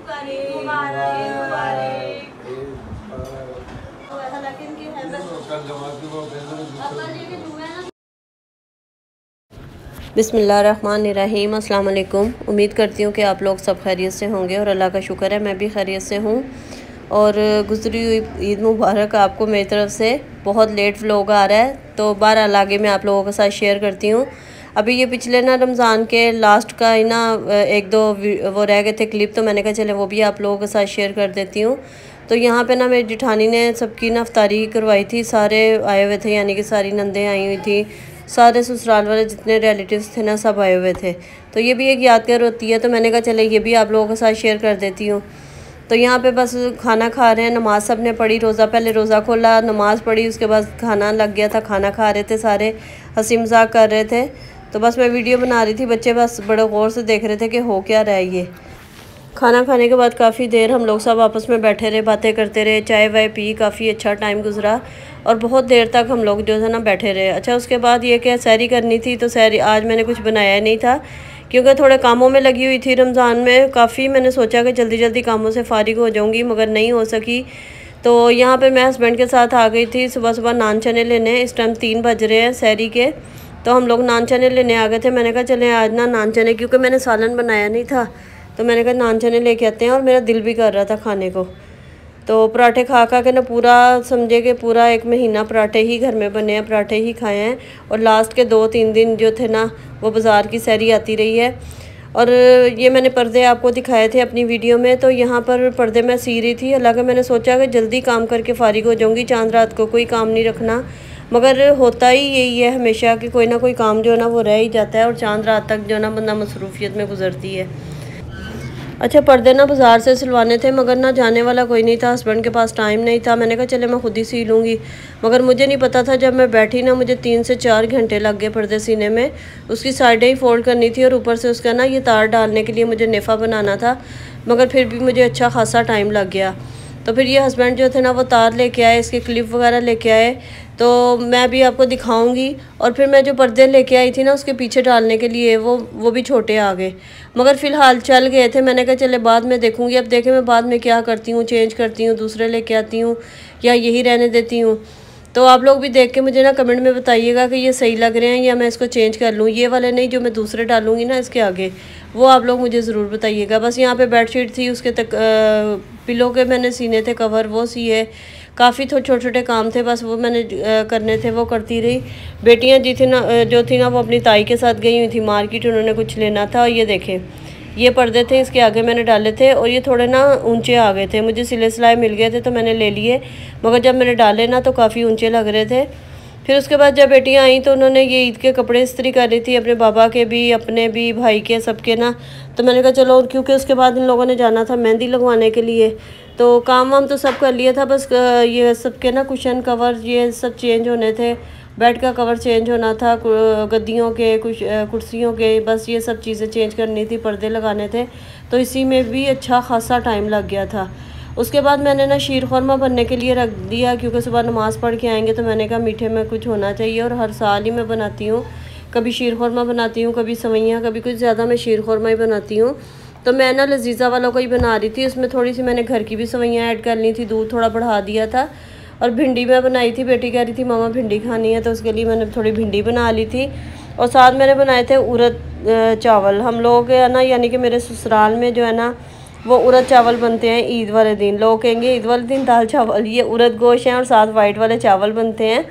बिस्मिल्लाहिर्रहमानिर्रहीम। अस्सलाम वालेकुम। उम्मीद करती हूँ कि आप लोग सब खैरियत से होंगे और अल्लाह का शुक्र है मैं भी खैरियत से हूँ। और गुज़री हुई ईद मुबारक आपको मेरी तरफ़ से। बहुत लेट व्लॉग आ रहा है तो बहरहाल आगे मैं आप लोगों के साथ शेयर करती हूँ। अभी ये पिछले ना रमज़ान के लास्ट का ही ना एक दो वो रह गए थे क्लिप, तो मैंने कहा चले वो भी आप लोगों के साथ शेयर कर देती हूँ। तो यहाँ पे ना मेरी जिठानी ने सबकी ना इफ्तारी करवाई थी, सारे आए हुए थे, यानी कि सारी नंदें आई हुई थी, सारे ससुराल वाले जितने रिलेटिव्स थे ना सब आए हुए थे। तो ये भी एक यादगार होती है, तो मैंने कहा चले ये भी आप लोगों के साथ शेयर कर देती हूँ। तो यहाँ पे बस खाना खा रहे हैं, नमाज़ सब ने पढ़ी, रोज़ा पहले रोज़ा खोला, नमाज़ पढ़ी, उसके बाद खाना लग गया था, खाना खा रहे थे, सारे हंसी मजाक कर रहे थे। तो बस मैं वीडियो बना रही थी, बच्चे बस बड़े गौर से देख रहे थे कि हो क्या रहा है ये। खाना खाने के बाद काफ़ी देर हम लोग सब आपस में बैठे रहे, बातें करते रहे, चाय वाय पी, काफ़ी अच्छा टाइम गुजरा और बहुत देर तक हम लोग जो है ना बैठे रहे। अच्छा, उसके बाद ये कि सैरी करनी थी, तो सैरी आज मैंने कुछ बनाया नहीं था क्योंकि थोड़े कामों में लगी हुई थी रमज़ान में काफ़ी। मैंने सोचा कि जल्दी जल्दी कामों से फ़ारिग हो जाऊँगी मगर नहीं हो सकी। तो यहाँ पे मैं हस्बैंड के साथ आ गई थी सुबह सुबह नान चने लेने। इस टाइम 3 बज रहे हैं सैरी के, तो हम लोग नान चने लेने आ गए थे। मैंने कहा चलें आज ना नान चने, क्योंकि मैंने सालन बनाया नहीं था, तो मैंने कहा नान चने लेके आते हैं। और मेरा दिल भी कर रहा था खाने को। तो पराठे खा खा के ना पूरा समझे कि पूरा 1 महीना पराठे ही घर में बने हैं, पराठे ही खाए हैं। और लास्ट के 2-3 दिन जो थे ना वो बाज़ार की सैरी आती रही है। और ये मैंने पर्दे आपको दिखाए थे अपनी वीडियो में, तो यहाँ पर पर्दे मैं सी रही थी। हालांकि मैंने सोचा कि जल्दी काम करके फ़ारिग हो जाऊँगी, चांद रात को कोई काम नहीं रखना, मगर होता ही यही है हमेशा कि कोई ना कोई काम जो है ना वो रह ही जाता है और चांद रात तक जो है ना बंदा मसरूफियत में गुजरती है। अच्छा, पर्दे ना बाज़ार से सिलवाने थे मगर ना जाने वाला कोई नहीं था, हस्बैंड के पास टाइम नहीं था। मैंने कहा चले मैं खुद ही सी लूँगी, मगर मुझे नहीं पता था, जब मैं बैठी ना मुझे 3 से 4 घंटे लग गए पर्दे सीने में। उसकी साइडें ही फोल्ड करनी थी और ऊपर से उसका ना ये तार डालने के लिए मुझे नेफ़ा बनाना था, मगर फिर भी मुझे अच्छा खासा टाइम लग गया। तो फिर ये हस्बैंड जो थे ना वो तार लेके आए, इसके क्लिप वगैरह लेके आए, तो मैं भी आपको दिखाऊंगी। और फिर मैं जो पर्दे लेके आई थी ना उसके पीछे डालने के लिए वो भी छोटे आ गए, मगर फ़िलहाल चल गए थे। मैंने कहा चले बाद में देखूंगी, अब देखें मैं बाद में क्या करती हूँ, चेंज करती हूँ, दूसरे लेके आती हूँ या यही रहने देती हूँ। तो आप लोग भी देख के मुझे ना कमेंट में बताइएगा कि ये सही लग रहे हैं या मैं इसको चेंज कर लूँ। ये वाले नहीं, जो मैं दूसरे डालूँगी ना इसके आगे, वो आप लोग मुझे ज़रूर बताइएगा। बस यहाँ पे बेडशीट थी, उसके तक पिलो के मैंने सीने थे कवर, वो सिए। काफ़ी छोटे छोटे काम थे, बस वो मैंने करने थे, वो करती रही। बेटियाँ जो थी ना वो अपनी ताई के साथ गई हुई थी मार्केट, उन्होंने कुछ लेना था। और ये देखें ये पर्दे थे, इसके आगे मैंने डाले थे और ये थोड़े ना ऊंचे आ गए थे, मुझे सिले सिलाए मिल गए थे तो मैंने ले लिए, मगर जब मैंने डाले ना तो काफ़ी ऊंचे लग रहे थे। फिर उसके बाद जब बेटियां आई तो उन्होंने ये ईद के कपड़े इस्त्री कर रही थी, अपने बाबा के भी, अपने भी, भाई के, सबके ना। तो मैंने कहा चलो, क्योंकि उसके बाद इन लोगों ने जाना था मेहंदी लगवाने के लिए, तो काम वाम तो सब कर लिया था, बस ये सबके ना कुशन कवर ये सब चेंज होने थे, बेड का कवर चेंज होना था, गद्दियों के, कुछ कुर्सियों के, बस ये सब चीज़ें चेंज करनी थी, पर्दे लगाने थे। तो इसी में भी अच्छा खासा टाइम लग गया था। उसके बाद मैंने ना शीर खुरमा बनने के लिए रख दिया, क्योंकि सुबह नमाज़ पढ़ के आएंगे, तो मैंने कहा मीठे में कुछ होना चाहिए। और हर साल ही मैं बनाती हूँ, कभी शीर खुरमा बनाती हूँ, कभी सवैयाँ, कभी कुछ ज़्यादा मैं शीर खुरमा ही बनाती हूँ। तो मैं ना लजीज़ा वालों को ही बना रही थी, उसमें थोड़ी सी मैंने घर की भी सवैयाँ ऐड कर ली थी, दूध थोड़ा बढ़ा दिया था। और भिंडी मैं बनाई थी, बेटी कह रही थी मामा भिंडी खानी है, तो उसके लिए मैंने थोड़ी भिंडी बना ली थी। और साथ मैंने बनाए थे उड़द चावल। हम लोग है ना, यानी कि मेरे ससुराल में जो है ना वो उड़द चावल बनते हैं ईद वाले दिन। लोग कहेंगे ईद वाले दिन दाल चावल, ये उड़द गोश्त हैं और साथ वाइट वाले चावल बनते हैं।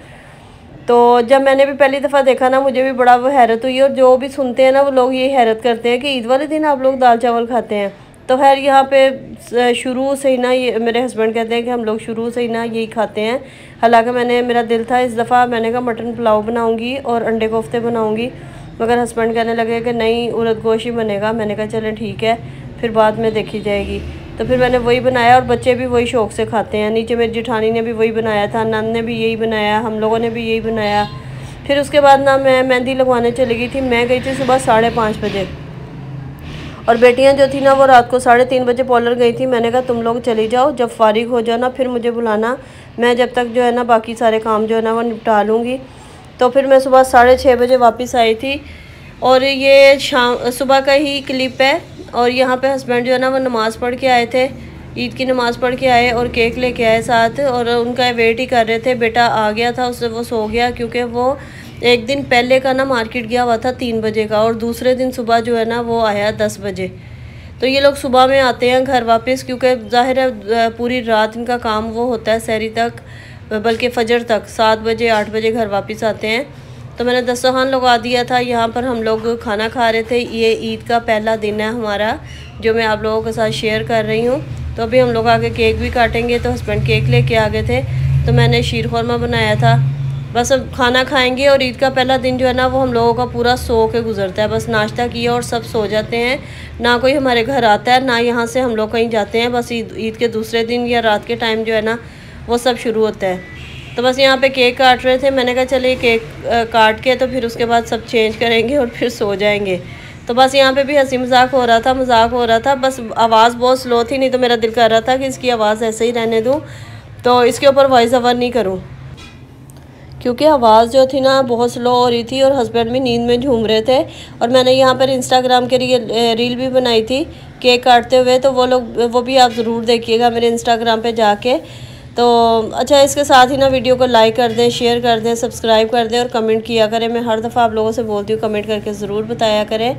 तो जब मैंने भी पहली दफ़ा देखा ना मुझे भी बड़ा वो हैरत हुई, और जो भी सुनते हैं ना वो लोग ये हैरत करते हैं कि ईद वाले दिन आप लोग दाल चावल खाते हैं। तो खैर यहाँ पे शुरू से ही ना ये मेरे हस्बैंड कहते हैं कि हम लोग शुरू से ही ना यही खाते हैं। हालांकि मेरा दिल था इस दफ़ा, मैंने कहा मटन पुलाव बनाऊँगी और अंडे कोफ्ते बनाऊँगी, मगर हस्बैंड कहने लगे कि नहीं उड़द गोश्त ही बनेगा। मैंने कहा चलें ठीक है, फिर बाद में देखी जाएगी। तो फिर मैंने वही बनाया और बच्चे भी वही शौक़ से खाते हैं। नीचे मेरी जेठानी ने भी वही बनाया था, नंद ने भी यही बनाया, हम लोगों ने भी यही बनाया। फिर उसके बाद ना मैं मेहंदी लगवाने चली गई थी। मैं गई थी सुबह 5:30 बजे, और बेटियां जो थी ना वो रात को 3:30 बजे पार्लर गई थी। मैंने कहा तुम लोग चली जाओ, जब फारिग हो जाओ ना फिर मुझे बुलाना, मैं जब तक जो है ना बाकी सारे काम जो है ना वो निपटा लूँगी। तो फिर मैं सुबह 6:30 बजे वापस आई थी। और ये सुबह का ही क्लिप है, और यहाँ पे हस्बैंड जो है ना वो नमाज़ पढ़ के आए थे, ईद की नमाज़ पढ़ के आए और केक लेके आए साथ, और उनका वेट ही कर रहे थे। बेटा आ गया था, उससे वो सो गया, क्योंकि वो एक दिन पहले का ना मार्केट गया हुआ था 3 बजे का, और दूसरे दिन सुबह जो है ना वो आया 10 बजे। तो ये लोग सुबह में आते हैं घर वापस, क्योंकि ज़ाहिर है पूरी रात इनका काम वो होता है सहरी तक, बल्कि फजर तक 7 बजे 8 बजे घर वापस आते हैं। तो मैंने दस्तरखान लगा दिया था, यहाँ पर हम लोग खाना खा रहे थे। ये ईद का पहला दिन है हमारा, जो मैं आप लोगों के साथ शेयर कर रही हूँ। तो अभी हम लोग आगे केक भी काटेंगे, तो हस्बैंड केक लेके आ गए थे, तो मैंने शीर खुरमा बनाया था। बस अब खाना खाएंगे, और ईद का पहला दिन जो है ना वो हम लोगों का पूरा सो के गुजरता है। बस नाश्ता किया और सब सो जाते हैं, ना कोई हमारे घर आता है, ना यहाँ से हम लोग कहीं जाते हैं। बस ईद के दूसरे दिन या रात के टाइम जो है ना वो सब शुरू होता है। तो बस यहाँ पे केक काट रहे थे, मैंने कहा चलिए केक काट के तो फिर उसके बाद सब चेंज करेंगे और फिर सो जाएंगे। तो बस यहाँ पे भी हंसी मजाक हो रहा था, बस आवाज़ बहुत स्लो थी, नहीं तो मेरा दिल कर रहा था कि इसकी आवाज़ ऐसे ही रहने दूँ, तो इसके ऊपर वॉइस ओवर नहीं करूँ, क्योंकि आवाज़ जो थी ना बहुत स्लो हो रही थी और हस्बैंड भी नींद में झूम रहे थे। और मैंने यहाँ पर इंस्टाग्राम के लिए रील भी बनाई थी केक काटते हुए, तो वो भी आप ज़रूर देखिएगा मेरे इंस्टाग्राम पे जाके। तो अच्छा, इसके साथ ही ना वीडियो को लाइक कर दें, शेयर कर दें, सब्सक्राइब कर दें और कमेंट किया करें। मैं हर दफ़ा आप लोगों से बोलती हूँ, कमेंट करके ज़रूर बताया करें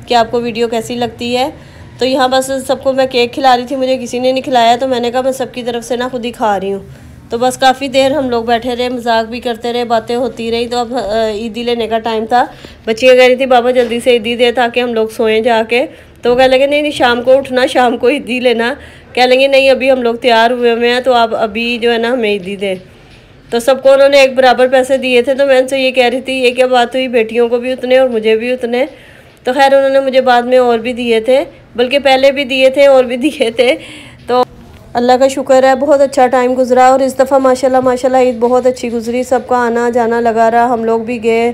कि आपको वीडियो कैसी लगती है। तो यहाँ बस सबको मैं केक खिला रही थी, मुझे किसी ने नहीं खिलाया, तो मैंने कहा मैं सबकी तरफ से ना खुद ही खा रही हूँ। तो बस काफ़ी देर हम लोग बैठे रहे, मजाक भी करते रहे, बातें होती रही। तो अब ईदी लेने का टाइम था। बच्चियाँ कह रही थी बाबा जल्दी से ईदी दे ताकि हम लोग सोएं जाके। तो वो कह लगे नहीं शाम को उठना, शाम को ईदी लेना। कह लेंगे नहीं अभी हम लोग तैयार हुए हुए हैं, तो आप अभी जो है ना हमें ईदी दें। तो सबको उन्होंने एक बराबर पैसे दिए थे। तो मैं उनसे ये कह रही थी ये क्या बात हुई, बेटियों को भी उतने और मुझे भी उतने। तो खैर उन्होंने मुझे बाद में और भी दिए थे, बल्कि पहले भी दिए थे और भी दिए थे। तो अल्लाह का शुक्र है, बहुत अच्छा टाइम गुजरा। और इस दफ़ा माशाल्लाह ईद बहुत अच्छी गुजरी, सबका आना जाना लगा रहा, हम लोग भी गए।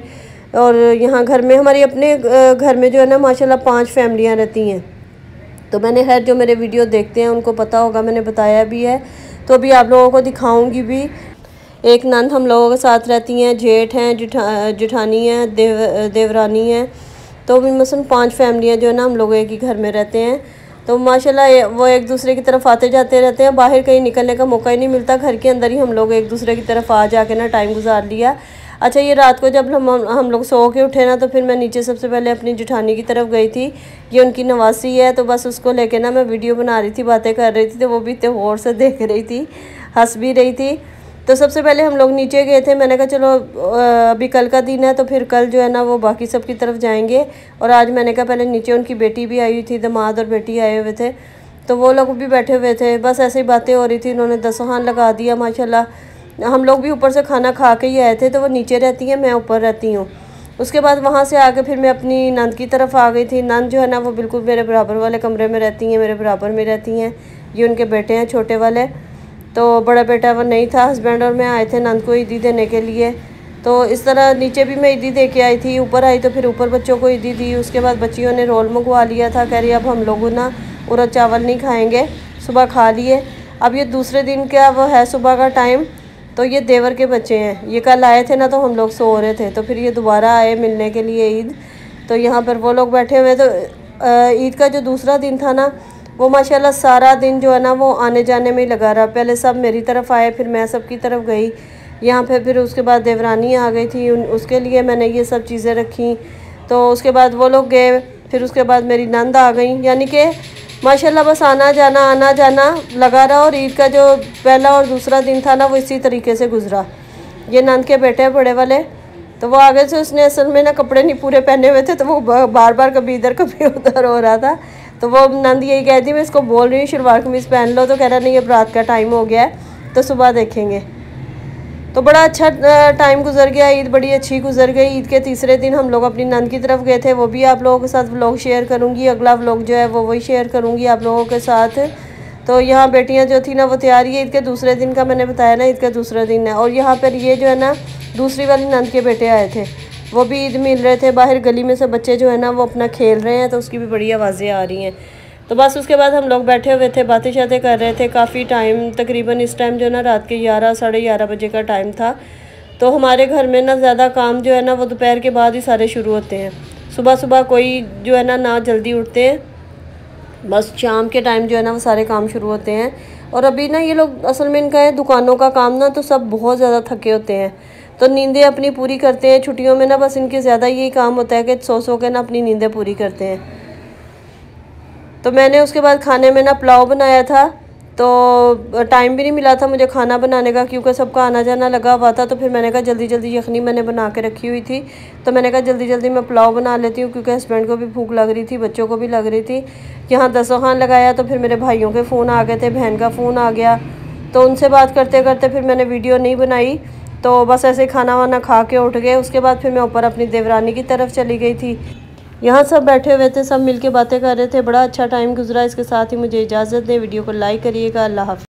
और यहाँ घर में हमारी अपने घर में जो है ना माशाल्लाह 5 फैमिलियाँ रहती हैं। तो मैंने खैर जो मेरे वीडियो देखते हैं उनको पता होगा, मैंने बताया भी है, तो अभी आप लोगों को दिखाऊंगी भी। एक नंद हम लोगों के साथ रहती हैं, जेठ हैं, जेठानी हैं, देवरानी हैं। तो भी मसलन 5 फैमिलियाँ जो है ना हम लोग एक ही घर में रहते हैं। तो माशाल्लाह वो एक दूसरे की तरफ आते जाते रहते हैं, बाहर कहीं निकलने का मौका ही नहीं मिलता, घर के अंदर ही हम लोग एक दूसरे की तरफ आ जाके ना टाइम गुजार लिया। अच्छा, ये रात को जब हम लोग सो के उठे ना, तो फिर मैं नीचे सबसे पहले अपनी जेठानी की तरफ गई थी। ये उनकी नवासी है, तो बस उसको लेके ना मैं वीडियो बना रही थी, बातें कर रही थी। तो वो भी इतने गौर से देख रही थी, हंस भी रही थी। तो सबसे पहले हम लोग नीचे गए थे, मैंने कहा चलो अभी कल का दिन है, तो फिर कल जो है ना वो बाकी सब की तरफ जाएंगे। और आज मैंने कहा पहले नीचे, उनकी बेटी भी आई हुई थी, दामाद और बेटी आए हुए थे, तो वो लोग भी बैठे हुए थे। बस ऐसे ही बातें हो रही थी, उन्होंने दस्तरखान लगा दिया माशाल्लाह। हम लोग भी ऊपर से खाना खा के ही आए थे, तो वो नीचे रहती हैं, मैं ऊपर रहती हूँ। उसके बाद वहाँ से आके फिर मैं अपनी नंद की तरफ आ गई थी। नंद जो है ना वो बिल्कुल मेरे बराबर वाले कमरे में रहती हैं, मेरे बराबर में रहती हैं। ये उनके बेटे हैं छोटे वाले, तो बड़ा बेटा वो नहीं था। हस्बैंड और मैं आए थे नंद को ईदी देने के लिए। तो इस तरह नीचे भी मैं ईदी दे के आई थी, ऊपर आई तो फिर ऊपर बच्चों को ईदी दी। उसके बाद बच्चियों ने रोल मंगवा लिया था, कह रही अब हम लोग ना उड़द चावल नहीं खाएँगे, सुबह खा लिए। अब ये दूसरे दिन का वो है सुबह का टाइम। तो ये देवर के बच्चे हैं, ये कल आए थे ना, तो हम लोग सो रहे थे, तो फिर ये दोबारा आए मिलने के लिए ईद। तो यहाँ पर वो लोग बैठे हुए। तो ईद का जो दूसरा दिन था ना, वो माशाल्लाह सारा दिन जो है ना वो आने जाने में ही लगा रहा। पहले सब मेरी तरफ आए, फिर मैं सबकी तरफ गई यहाँ पे। फिर उसके बाद देवरानी आ गई थी, उसके लिए मैंने ये सब चीज़ें रखी। तो उसके बाद वो लोग गए, फिर उसके बाद मेरी नंद आ गई। यानी कि माशाल्लाह बस आना जाना लगा रहा। और ईद का जो पहला और दूसरा दिन था ना वो इसी तरीके से गुजरा। ये नंद के बेटे बड़े वाले, तो वो आगे से उसने असल में ना कपड़े नहीं पूरे पहने हुए थे, तो वो बार बार कभी इधर कभी उधर हो रहा था। तो वो नंद यही कहती, मैं इसको बोल रही हूँ शलवार कमीज़ पहन लो, तो कह रहा नहीं अब रात का टाइम हो गया है, तो सुबह देखेंगे। तो बड़ा अच्छा टाइम गुजर गया, ईद बड़ी अच्छी गुजर गई। ईद के तीसरे दिन हम लोग अपनी नंद की तरफ गए थे, वो भी आप लोगों के साथ व्लॉग शेयर करूँगी। अगला व्लॉग जो है वो वही शेयर करूँगी आप लोगों के साथ। तो यहाँ बेटियाँ जो थी ना वो तैयार ही, ईद के दूसरे दिन का मैंने बताया ना, ईद का दूसरा दिन है। और यहाँ पर ये जो है ना दूसरी वाली नंद के बेटे आए थे, वो भी ईद मिल रहे थे। बाहर गली में से बच्चे जो है ना वो अपना खेल रहे हैं, तो उसकी भी बड़ी आवाज़ें आ रही हैं। तो बस उसके बाद हम लोग बैठे हुए थे, बातें शातें कर रहे थे काफ़ी टाइम। तकरीबन इस टाइम जो है ना रात के 11 साढ़े 11 बजे का टाइम था। तो हमारे घर में ना ज़्यादा काम जो है ना वो दोपहर के बाद ही सारे शुरू होते हैं। सुबह सुबह कोई जो है ना जल्दी उठते हैं, बस शाम के टाइम जो है ना वो सारे काम शुरू होते हैं। और अभी ना ये लोग असल में इनका है दुकानों का काम ना, तो सब बहुत ज़्यादा थके होते हैं, तो नींदें अपनी पूरी करते हैं छुट्टियों में ना। बस इनके ज़्यादा यही काम होता है कि सो सो के ना अपनी नींदें पूरी करते हैं। तो मैंने उसके बाद खाने में ना पुलाव बनाया था, तो टाइम भी नहीं मिला था मुझे खाना बनाने का क्योंकि सबका आना जाना लगा हुआ था। तो फिर मैंने कहा जल्दी जल्दी यखनी मैंने बना के रखी हुई थी, तो मैंने कहा जल्दी जल्दी मैं पुलाव बना लेती हूँ क्योंकि हस्बैंड को भी भूख लग रही थी, बच्चों को भी लग रही थी। यहाँ दस्तरखान लगाया तो फिर मेरे भाइयों के फ़ोन आ गए थे, बहन का फ़ोन आ गया, तो उनसे बात करते करते फिर मैंने वीडियो नहीं बनाई। तो बस ऐसे खाना वाना खा के उठ गए। उसके बाद फिर मैं ऊपर अपनी देवरानी की तरफ चली गई थी। यहाँ सब बैठे हुए थे, सब मिलके बातें कर रहे थे, बड़ा अच्छा टाइम गुजरा। इसके साथ ही मुझे इजाज़त दें, वीडियो को लाइक करिएगा। अल्लाह हाफ़िज़।